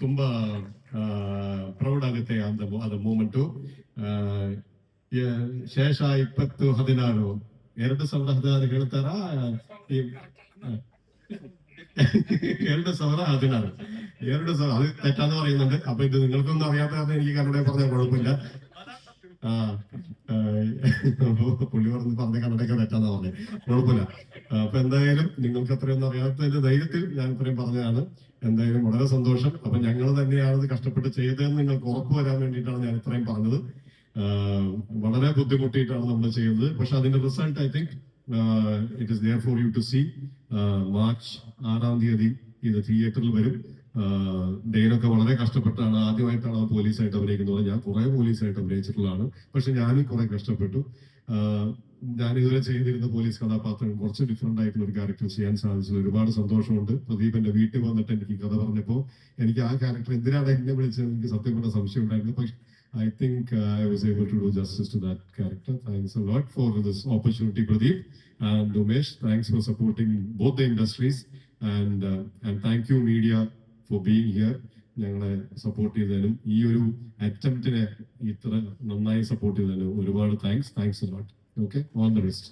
ತುಂಬಾ ಪ್ರೌಡ್ ಆಗುತ್ತೆ ಅದು ಮೂಮೆಂಟು. ಶೇಷ 2016 2016 ಹೇಳ್ತಾರ 2016 അത് തെറ്റാന്ന് പറയുന്നുണ്ട്. അപ്പൊ ഇത് നിങ്ങൾക്കൊന്നും അറിയാത്ത എനിക്ക് കന്നഡ പറഞ്ഞാൽ കുഴപ്പമില്ല. പുള്ളി പറഞ്ഞ കന്നഡയൊക്കെ തെറ്റാന്ന് പറഞ്ഞേ, കുഴപ്പമില്ല. അപ്പൊ എന്തായാലും നിങ്ങൾക്ക് അത്രയൊന്നും അറിയാത്തതിന്റെ ധൈര്യത്തിൽ ഞാൻ ഇത്രയും പറഞ്ഞതാണ്. എന്തായാലും വളരെ സന്തോഷം. അപ്പൊ ഞങ്ങൾ തന്നെയാണ് ഇത് കഷ്ടപ്പെട്ട് ചെയ്തതെന്ന് നിങ്ങൾക്ക് ഉറപ്പ് വരാൻ വേണ്ടിയിട്ടാണ് ഞാൻ ഇത്രയും പറഞ്ഞത്. വളരെ ബുദ്ധിമുട്ടിയിട്ടാണ് നമ്മൾ ചെയ്തത്. പക്ഷെ അതിന്റെ result I think it is there for you to see. March 6-ാം തീയതി ഇത് തിയേറ്ററിൽ വരും. ഡെയിനൊക്കെ വളരെ കഷ്ടപ്പെട്ടാണ് ആദ്യമായിട്ടാണ് പോലീസായിട്ട് അഭിനയിക്കുന്നത്. ഞാൻ കുറെ പോലീസായിട്ട് അഭിനയിച്ചിട്ടുള്ളതാണ്, പക്ഷെ ഞാനും കുറെ കഷ്ടപ്പെട്ടു. ഞാൻ ഇതുവരെ ചെയ്തിരുന്ന പോലീസ് കഥാപാത്രം കുറച്ച് ഡിഫറെന്റ് ആയിട്ടുള്ള ഒരു ക്യാരക്ടർ ചെയ്യാൻ സാധിച്ചത് ഒരുപാട് സന്തോഷമുണ്ട്. പ്രദീപ് എന്റെ വീട്ടിൽ വന്നിട്ട് എനിക്ക് കഥ പറഞ്ഞപ്പോൾ എനിക്ക് ആ ക്യാരക്ടർ എന്തിനാണ് എന്നെ വിളിച്ചത് എനിക്ക് സത്യം പറഞ്ഞ സംശയം ഉണ്ടായിരുന്നു. പക്ഷെ I think I was able to do justice to that character. Thanks a lot for this opportunity, Pradeep and Umesh. Thanks for supporting both the industries, and thank you media for being here. ഞങ്ങളെ support ചെയ്തതിനും ഈ ഒരു അറ്റംപ്റ്റിനെ ഇത്ര നന്നായി support ചെയ്തതിനും ഒരുപാട് thanks. Thanks a lot. Okay, all the best.